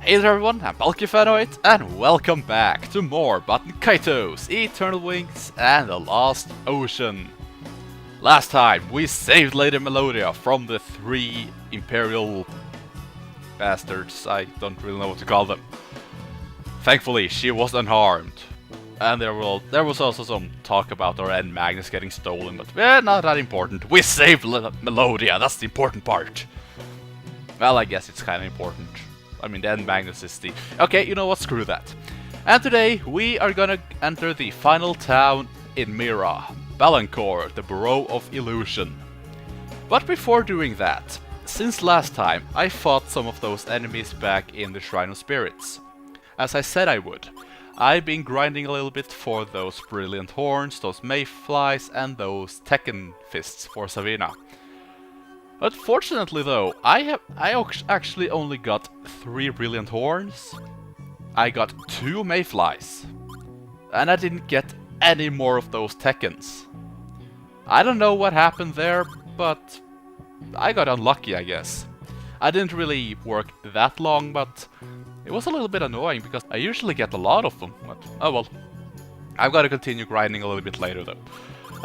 Hey there everyone, I'm Balancoire, and welcome back to more Baten Kaitos, Eternal Wings, and the Lost Ocean. Last time, we saved Lady Melodia from the 3 Imperial bastards, I don't really know what to call them. Thankfully, she was unharmed. And there was also some talk about our end Magnus getting stolen, but not that important. We saved Melodia, that's the important part. Well, I guess it's kind of important. I mean, the end Magnus is the... Okay, you know what, screw that. And today, we are gonna enter the final town in Mira, Balancor, the Bureau of Illusion. But before doing that, since last time, I fought some of those enemies back in the Shrine of Spirits. As I said I would. I've been grinding a little bit for those brilliant horns, those mayflies, and those Tekken fists for Savina. Unfortunately though, I actually only got 3 brilliant horns. I got 2 mayflies. And I didn't get any more of those Tekkens. I don't know what happened there, but I got unlucky, I guess. I didn't really work that long, but it was a little bit annoying because I usually get a lot of them. But oh well. I've got to continue grinding a little bit later though.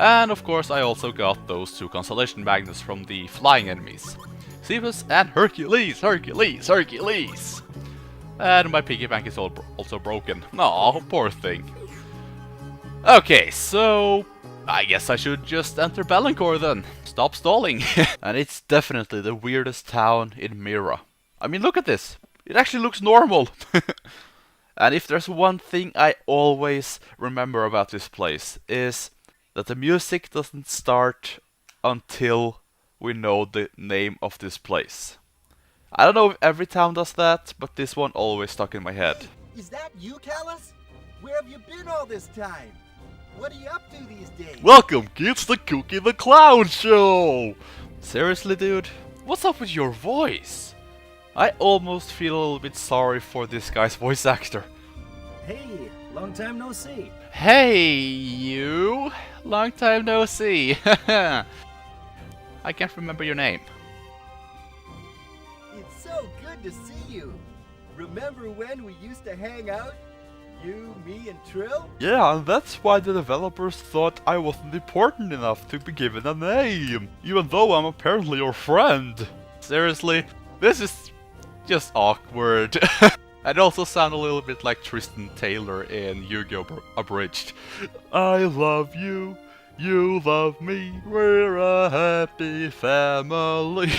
And of course I also got those 2 constellation magnets from the flying enemies. Cephas and Hercules, Hercules! And my piggy bank is also broken. Aw, poor thing. Okay, so I guess I should just enter Balancoire then. Stop stalling. And it's definitely the weirdest town in Mira. I mean, look at this. It actually looks normal. And if there's one thing I always remember about this place is that the music doesn't start until we know the name of this place. I don't know if every town does that, but this one always stuck in my head. Hey, is that you, Callus? Where have you been all this time? What are you up to these days? Welcome, kids, to Cookie the Clown Show! Seriously, dude? What's up with your voice? I almost feel a little bit sorry for this guy's voice actor. Hey, long time no see. Hey, you! Long time no see. I can't remember your name. It's so good to see you. Remember when we used to hang out? You, me, and Trill? Yeah, and that's why the developers thought I wasn't important enough to be given a name, even though I'm apparently your friend. Seriously, this is just awkward. I'd also sound a little bit like Tristan Taylor in Yu-Gi-Oh! Abridged. I love you, you love me, we're a happy family.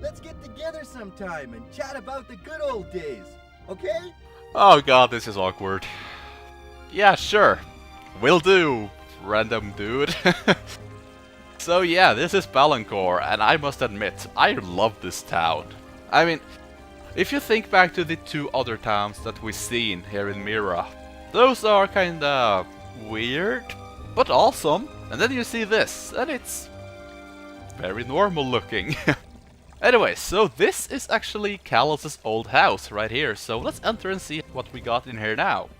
Let's get together sometime and chat about the good old days, okay? Oh god, this is awkward. Yeah, sure. Will do, random dude. So yeah, this is Balancoire, and I must admit, I love this town. I mean, if you think back to the 2 other towns that we've seen here in Mira, those are kinda weird, but awesome. And then you see this, and it's very normal looking. Anyway, so this is actually Callus's old house right here, so let's enter and see what we got in here now.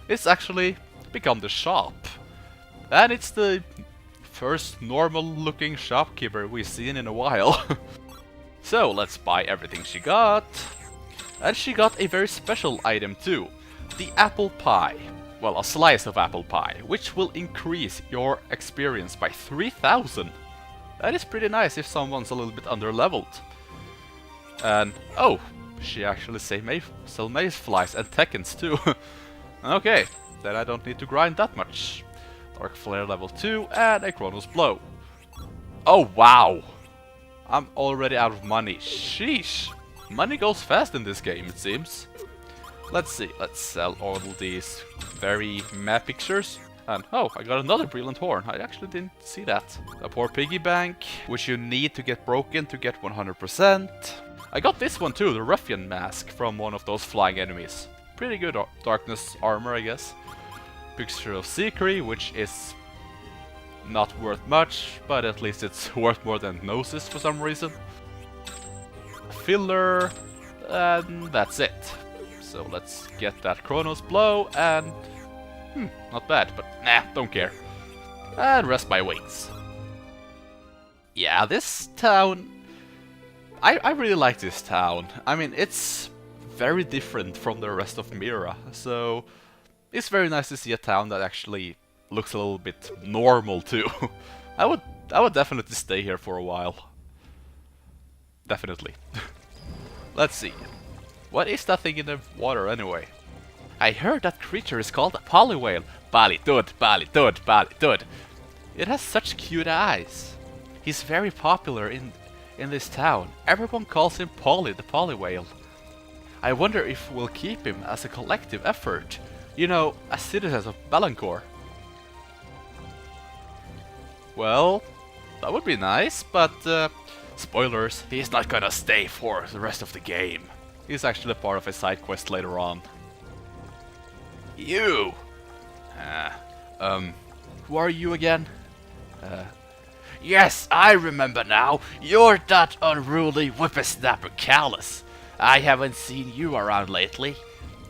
It's actually become the shop. And it's the first normal looking shopkeeper we've seen in a while. So let's buy everything she got. And she got a very special item too. The apple pie. Well, a slice of apple pie, which will increase your experience by 3000. That is pretty nice if someone's a little bit under-leveled. And, oh, she actually sell mayflies and Tekkens too. Okay, then I don't need to grind that much. Dark Flare level 2 and a Chronos Blow. Oh wow! I'm already out of money. Sheesh! Money goes fast in this game, it seems. Let's see, let's sell all these very meh pictures. And oh, I got another brilliant horn. I actually didn't see that. A poor piggy bank, which you need to get broken to get 100%. I got this one too, the ruffian mask from one of those flying enemies. Pretty good darkness armor, I guess. Picture of Secret, which is not worth much, but at least it's worth more than Gnosis for some reason. Filler, and that's it. So let's get that Chronos Blow, and not bad, but nah, don't care. And rest my wings. Yeah, this town I really like this town. I mean, it's very different from the rest of Mira, so it's very nice to see a town that actually looks a little bit normal too. I would definitely stay here for a while. Definitely. Let's see. What is that thing in the water anyway? I heard that creature is called a polywhale. Balidud, balidud, balidud. It has such cute eyes. He's very popular in this town. Everyone calls him Polly the polywhale. I wonder if we'll keep him as a collective effort. You know, as citizens of Balancor. Well, that would be nice, but spoilers, he's not gonna stay for the rest of the game. He's actually part of a side quest later on. You! Who are you again? Yes, I remember now. You're that unruly whippersnapper Callus. I haven't seen you around lately.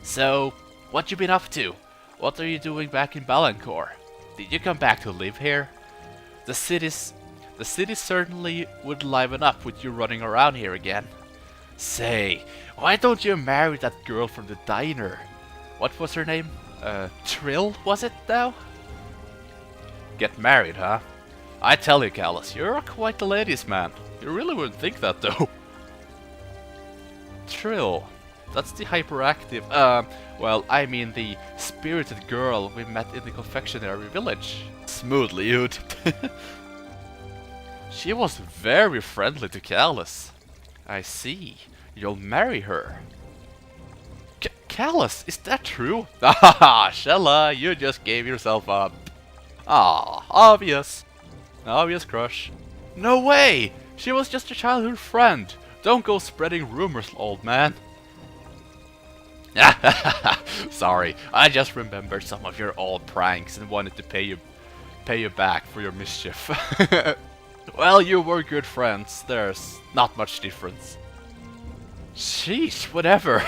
So, what you been up to? What are you doing back in Balancoire? Did you come back to live here? The city certainly would liven up with you running around here again. Say, why don't you marry that girl from the diner? What was her name? Trill, was it now? Get married, huh? I tell you, Callus, you're quite the ladies' man. You really wouldn't think that, though. Trill. That's the hyperactive, well, I mean the spirited girl we met in the confectionery village. Smoothly, you'd. She was very friendly to Callus. I see. You'll marry her. Callus, is that true? Ah, Shella, you just gave yourself up. Ah, obvious. Obvious crush. No way! She was just a childhood friend. Don't go spreading rumors, old man. Sorry, I just remembered some of your old pranks and wanted to pay you back for your mischief. Well, you were good friends. There's not much difference. Sheesh, whatever.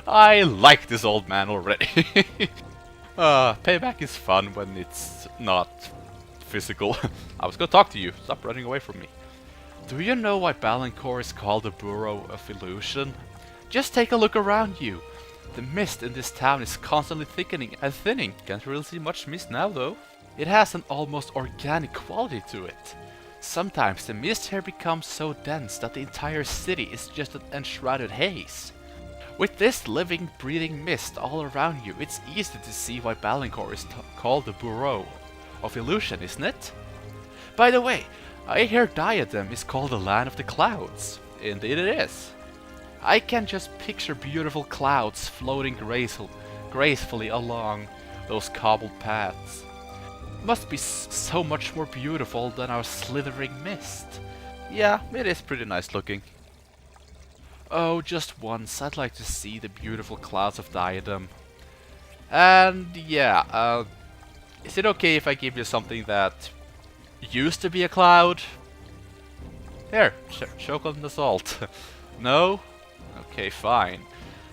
I like this old man already. Payback is fun when it's not physical. I was gonna talk to you. Stop running away from me. Do you know why Balancoire is called the Burrow of Illusion? Just take a look around you. The mist in this town is constantly thickening and thinning. Can't really see much mist now though. It has an almost organic quality to it. Sometimes the mist here becomes so dense that the entire city is just an enshrouded haze. With this living, breathing mist all around you, it's easy to see why Balancoire is called the Burrow of Illusion, isn't it? By the way, I hear Diadem is called the Land of the Clouds. Indeed it is. I can just picture beautiful clouds floating gracefully along those cobbled paths. Must be so much more beautiful than our slithering mist. Yeah, it is pretty nice looking. Oh, just once I'd like to see the beautiful clouds of Diadem. And yeah, is it okay if I give you something that used to be a cloud? Here, choke on the salt. No? Okay, fine.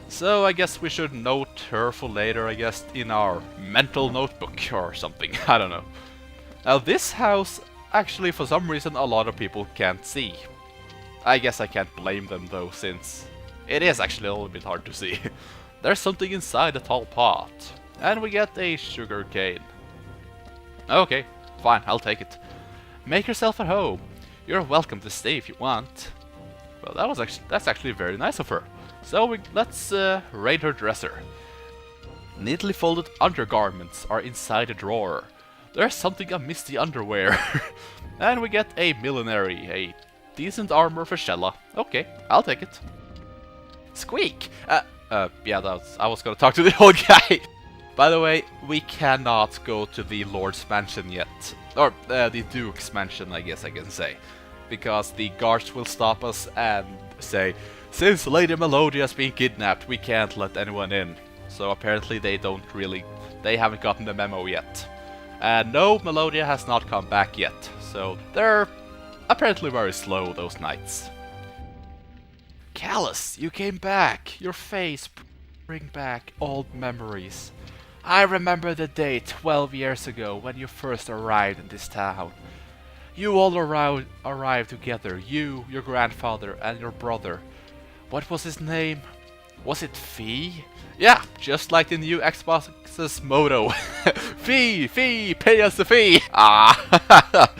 So I guess we should note her for later, I guess, in our mental notebook or something. I don't know. Now this house, actually for some reason a lot of people can't see. I guess I can't blame them though, since it is actually a little bit hard to see. There's something inside the tall pot. And we get a sugar cane. Okay, fine, I'll take it. Make yourself at home. You're welcome to stay if you want. Well, that's actually very nice of her. So let's raid her dresser. Neatly folded undergarments are inside a drawer. There's something amiss the underwear. And we get a millinery, a decent armor for Shella. Okay, I'll take it. Squeak! Yeah, I was gonna talk to the old guy. By the way, we cannot go to the Lord's mansion yet. Or the Duke's mansion, I guess I can say. Because the guards will stop us and say, since Lady Melodia has been kidnapped, we can't let anyone in. So apparently they haven't gotten the memo yet. And no, Melodia has not come back yet. So they're apparently very slow those nights. Callus, you came back. Your face bring back old memories. I remember the day 12 years ago when you first arrived in this town. You all arrived together, you, your grandfather, and your brother. What was his name? Was it Fee? Yeah, just like the new Xbox's motto. Fee, pay us the fee! Ah!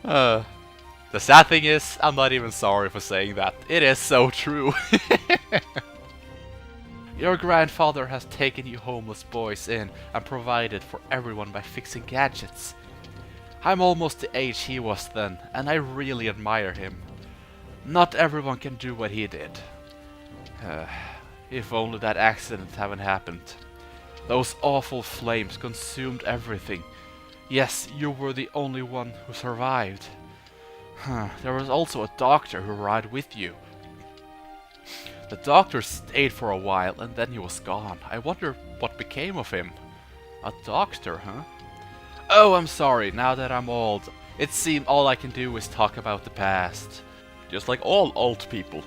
The sad thing is, I'm not even sorry for saying that. It is so true. Your grandfather has taken you homeless boys in and provided for everyone by fixing gadgets. I'm almost the age he was then, and I really admire him. Not everyone can do what he did. If only that accident hadn't happened. Those awful flames consumed everything. Yes, you were the only one who survived. There was also a doctor who rode with you. The doctor stayed for a while and then he was gone. I wonder what became of him. A doctor, huh? Oh, I'm sorry, now that I'm old, it seems all I can do is talk about the past. Just like all old people.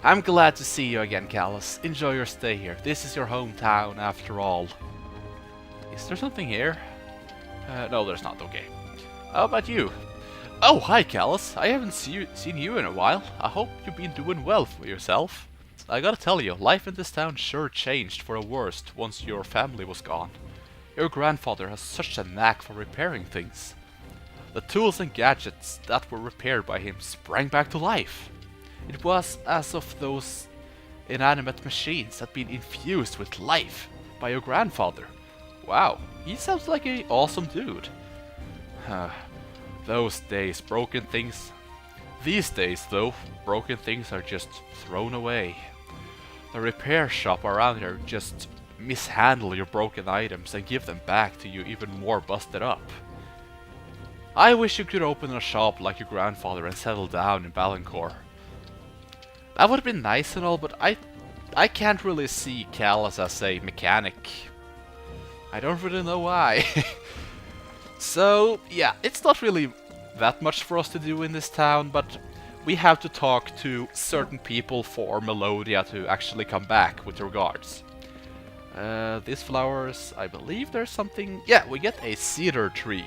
I'm glad to see you again, Callus. Enjoy your stay here. This is your hometown after all. Is there something here? No, there's not. Okay. How about you? Oh, hi, Callus. I haven't seen you in a while. I hope you've been doing well for yourself. I gotta tell you, life in this town sure changed for the worst once your family was gone. Your grandfather has such a knack for repairing things. The tools and gadgets that were repaired by him sprang back to life. It was as if those inanimate machines had been infused with life by your grandfather. Wow, he sounds like an awesome dude. Those days, broken things. These days, though, broken things are just thrown away. The repair shop around here just mishandle your broken items and give them back to you even more busted up. I wish you could open a shop like your grandfather and settle down in Balancor. That would have been nice and all, but I can't really see Callus as a mechanic. I don't really know why. So, yeah, it's not really that much for us to do in this town, but we have to talk to certain people for Melodia to actually come back with regards. These flowers, I believe there's something... Yeah, we get a cedar tree.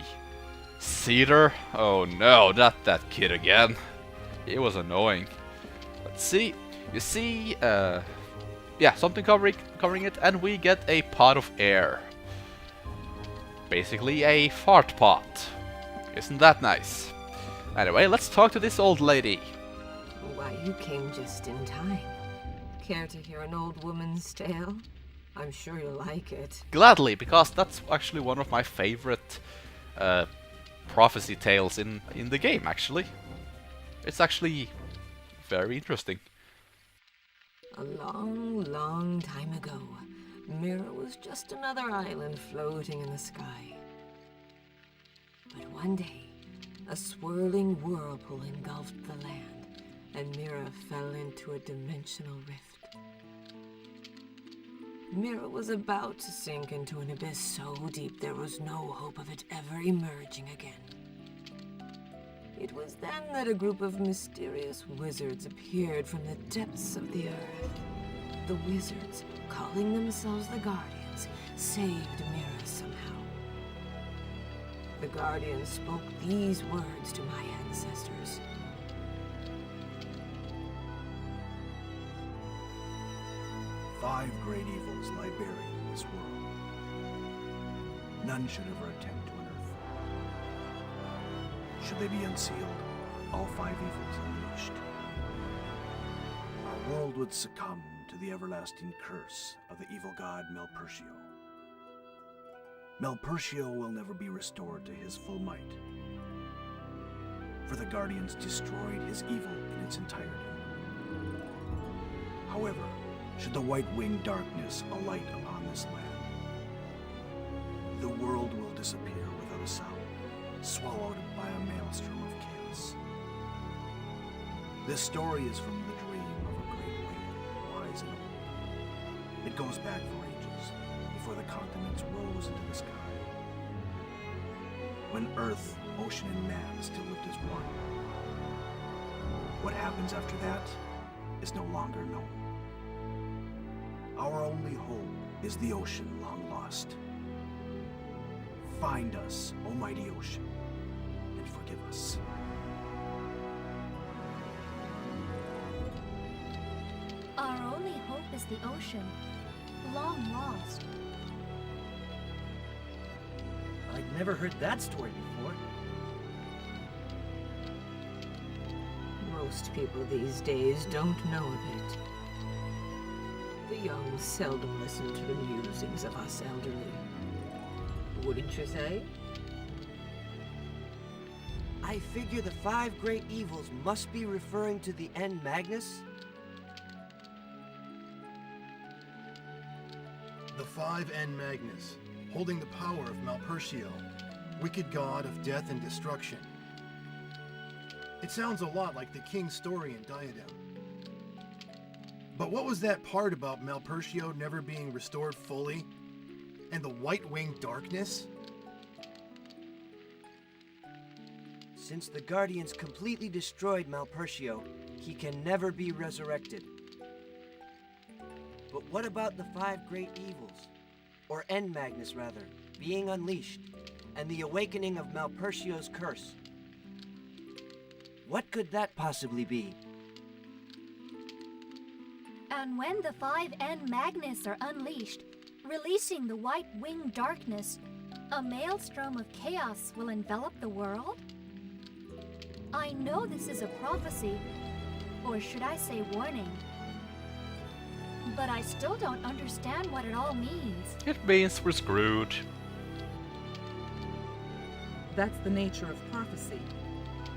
Cedar? Oh no, not that kid again. It was annoying. Let's see. You see, yeah, something covering it, and we get a pot of air. Basically a fart pot. Isn't that nice? Anyway, let's talk to this old lady. Why, you came just in time. Care to hear an old woman's tale? I'm sure you'll like it. Gladly, because that's actually one of my favorite prophecy tales in the game, actually. It's actually very interesting. A long, long time ago, Mira was just another island floating in the sky. But one day, a swirling whirlpool engulfed the land, and Mira fell into a dimensional rift. Mira was about to sink into an abyss so deep there was no hope of it ever emerging again. It was then that a group of mysterious wizards appeared from the depths of the earth. The wizards, calling themselves the Guardians, saved Mira somehow. The Guardians spoke these words to my ancestors. Five great evils lie buried in this world. None should ever attempt to unearth them. Should they be unsealed, all five evils unleashed, our world would succumb to the everlasting curse of the evil god Melpertio. Melpertio will never be restored to his full might, for the Guardians destroyed his evil in its entirety. However, should the white-winged darkness alight upon this land, the world will disappear without a sound, swallowed by a maelstrom of chaos. This story is from the dream of a great whale, wise and old. It goes back for ages, before the continents rose into the sky. When Earth, ocean, and man still lived as one. What happens after that is no longer known. Our only hope is the ocean long lost. Find us, O mighty ocean, would forgive us. Our only hope is the ocean, long lost. I'd never heard that story before. Most people these days don't know of it. The young seldom listen to the musings of us elderly. Wouldn't you say? I figure the 5 great evils must be referring to the End Magnus? The 5 N Magnus, holding the power of Malpertio, wicked god of death and destruction. It sounds a lot like the king's story in Diadem. But what was that part about Malpertio never being restored fully? And the white-winged darkness? Since the Guardians completely destroyed Malpertio, he can never be resurrected. But what about the 5 great evils? Or End Magnus, rather, being unleashed, and the awakening of Malpertio's curse? What could that possibly be? And when the 5 N Magnus are unleashed, releasing the white-winged darkness, a maelstrom of chaos will envelop the world? I know this is a prophecy, or should I say warning. But I still don't understand what it all means. It means we're screwed. That's the nature of prophecy.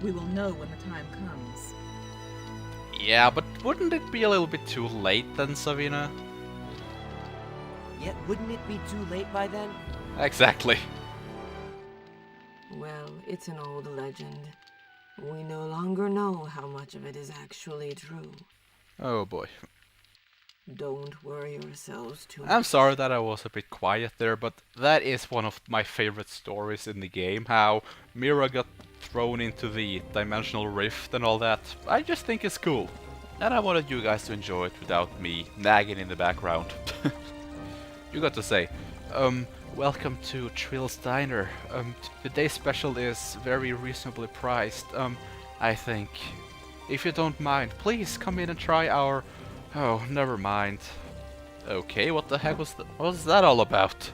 We will know when the time comes. Yeah, but wouldn't it be a little bit too late then, Savina? Yet wouldn't it be too late by then? Exactly. Well, it's an old legend. We no longer know how much of it is actually true. Oh boy. Don't worry yourselves too I'm much. sorry that I was a bit quiet there, but that is one of my favorite stories in the game, how Mira got thrown into the dimensional rift and all that. I just think it's cool. And I wanted you guys to enjoy it without me nagging in the background. You got to say, welcome to Trill's Diner. Today's special is very reasonably priced, I think. If you don't mind, please come in and try our... Oh, never mind. Okay, what the heck what was that all about?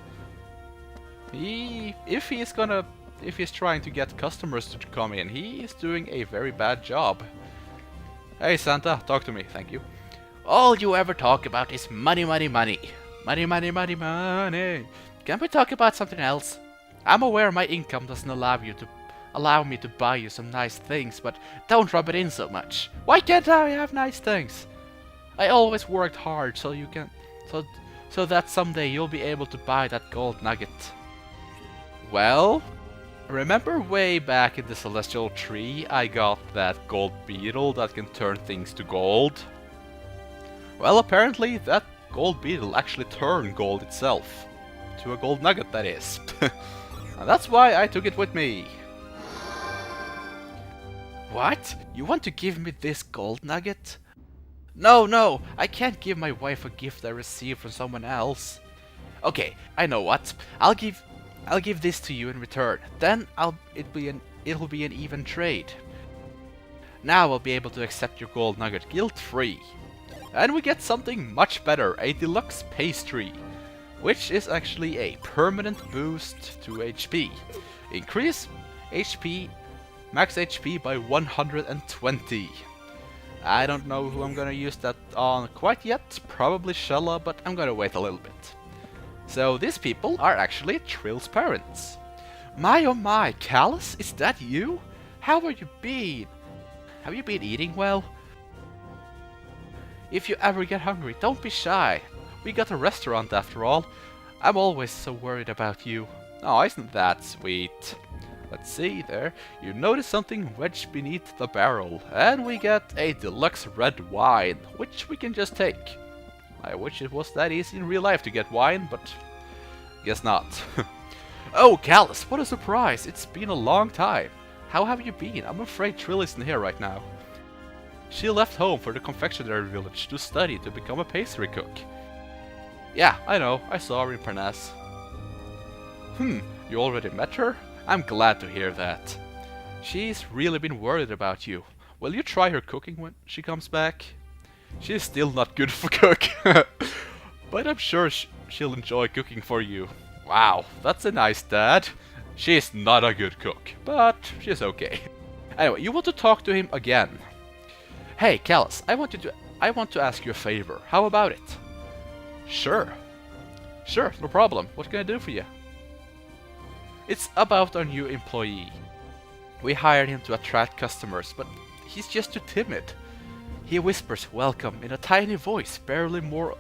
If he's trying to get customers to come in, he is doing a very bad job. Hey Santa, talk to me, thank you. All you ever talk about is money, money, money. Money, money, money, money. Can we talk about something else? I'm aware my income doesn't allow me to buy you some nice things, but don't rub it in so much. Why can't I have nice things? I always worked hard so that someday you'll be able to buy that gold nugget. Well, remember way back in the Celestial Tree I got that gold beetle that can turn things to gold? Well, apparently that gold beetle actually turned gold itself. To a gold nugget, that is. And that's why I took it with me. What? You want to give me this gold nugget? No, I can't give my wife a gift I received from someone else. Okay, I know what. I'll give this to you in return. Then it'll be an even trade. Now I'll be able to accept your gold nugget guilt-free. And we get something much better, a deluxe pastry, which is actually a permanent boost to HP. Increase HP, max HP by 120. I don't know who I'm gonna use that on quite yet, probably Shella, but I'm gonna wait a little bit. So these people are actually Trill's parents. My oh my, Callus, is that you? How have you been? Have you been eating well? If you ever get hungry, don't be shy. We got a restaurant after all. I'm always so worried about you. Oh, isn't that sweet? Let's see there. You notice something wedged beneath the barrel, and we get a deluxe red wine, which we can just take. I wish it was that easy in real life to get wine, but guess not. Oh, Callus, what a surprise! It's been a long time. How have you been? I'm afraid Trill isn't here right now. She left home for the confectionery village to study to become a pastry cook. Yeah, I know, I saw her in Parnasse. You already met her? I'm glad to hear that. She's really been worried about you. Will you try her cooking when she comes back? She's still not good for cook. But I'm sure she'll enjoy cooking for you. Wow, that's a nice dad. She's not a good cook, but she's okay. Anyway, you want to talk to him again. Hey, Callus, I want to ask you a favor. How about it? Sure. Sure, no problem. What can I do for you? It's about our new employee. We hired him to attract customers, but he's just too timid. He whispers welcome in a tiny voice, barely more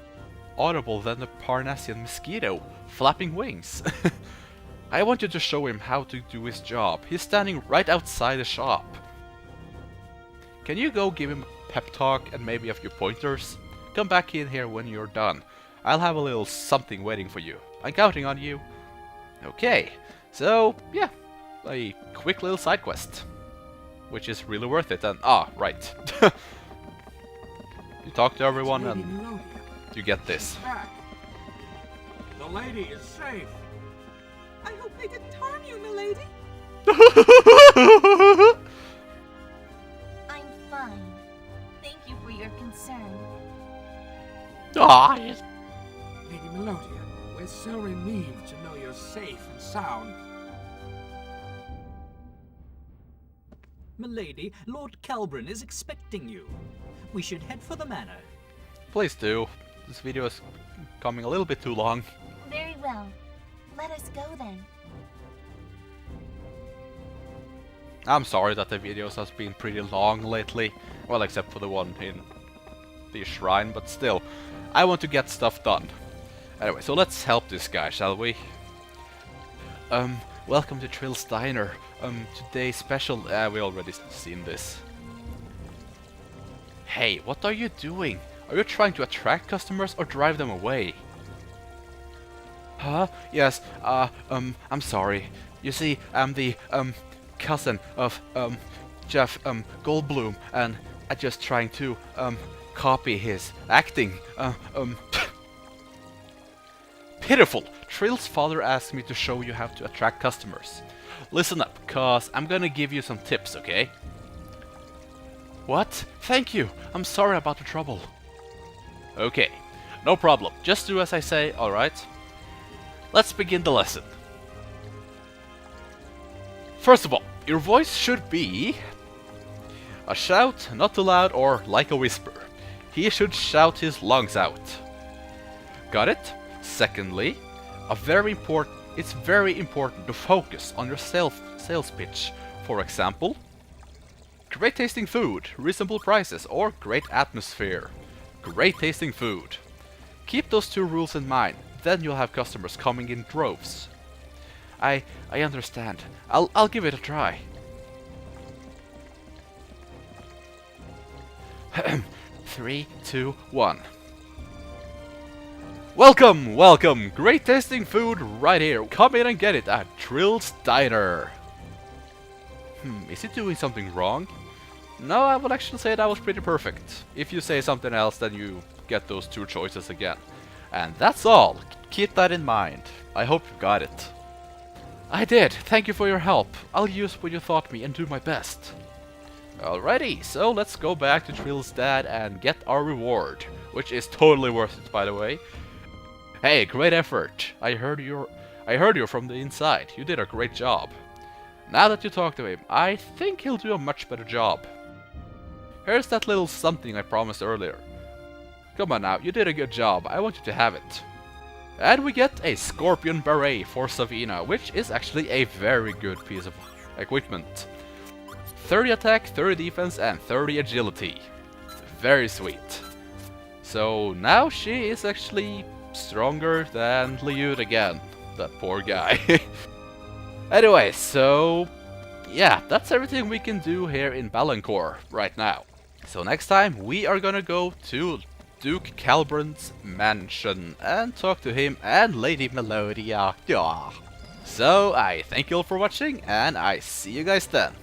audible than the Parnassian mosquito flapping wings. I want you to show him how to do his job. He's standing right outside the shop. Can you go give him a pep talk and maybe a few pointers? Come back in here when you're done. I'll have a little something waiting for you. I'm counting on you. Okay, so yeah, a quick little side quest, which is really worth it. And right. You talk to everyone and you get this. The lady is safe. I hope they didn't harm you, milady. I'm fine. Thank you for your concern. Yes. Lady Melodia, we're so relieved to know you're safe and sound. Milady, Lord Calbrin is expecting you. We should head for the manor. Please do. This video is coming a little bit too long. Very well. Let us go then. I'm sorry that the videos has been pretty long lately. Well, except for the one in the shrine, but still. I want to get stuff done. Anyway, so let's help this guy, shall we? Welcome to Trill's Diner. Today's special... we already seen this. Hey, what are you doing? Are you trying to attract customers or drive them away? Huh? Yes, I'm sorry. You see, I'm the, cousin of, Jeff, Goldblum, and I'm just trying to, copy his acting, Pitiful! Trill's father asked me to show you how to attract customers. Listen up, cause I'm gonna give you some tips, okay? What? Thank you! I'm sorry about the trouble. Okay, no problem. Just do as I say, alright? Let's begin the lesson. First of all, your voice should be a shout, not too loud or like a whisper. He should shout his lungs out. Got it? Secondly, it's very important to focus on your sales pitch. For example, great tasting food, reasonable prices, or great atmosphere. Great tasting food. Keep those two rules in mind, then you'll have customers coming in droves. I understand. I'll give it a try. 3, 2, 1. Welcome, welcome! Great tasting food right here. Come in and get it at Trill's Diner. Is he doing something wrong? No, I would actually say that was pretty perfect. If you say something else, then you get those two choices again. And that's all. Keep that in mind. I hope you got it. I did. Thank you for your help. I'll use what you taught me and do my best. Alrighty, so let's go back to Trill's dad and get our reward, which is totally worth it, by the way. Hey, great effort. I heard you from the inside. You did a great job. Now that you talk to him, I think he'll do a much better job. Here's that little something I promised earlier. Come on now, you did a good job. I want you to have it. And we get a Scorpion Beret for Savina, which is actually a very good piece of equipment. 30 attack, 30 defense, and 30 agility. Very sweet. So now she is actually stronger than Liud again. That poor guy. Anyway, so yeah, that's everything we can do here in Balancor right now. So next time we are gonna go to Duke Calbrin's mansion and talk to him and Lady Melodia. Yeah. So I thank you all for watching and I see you guys then.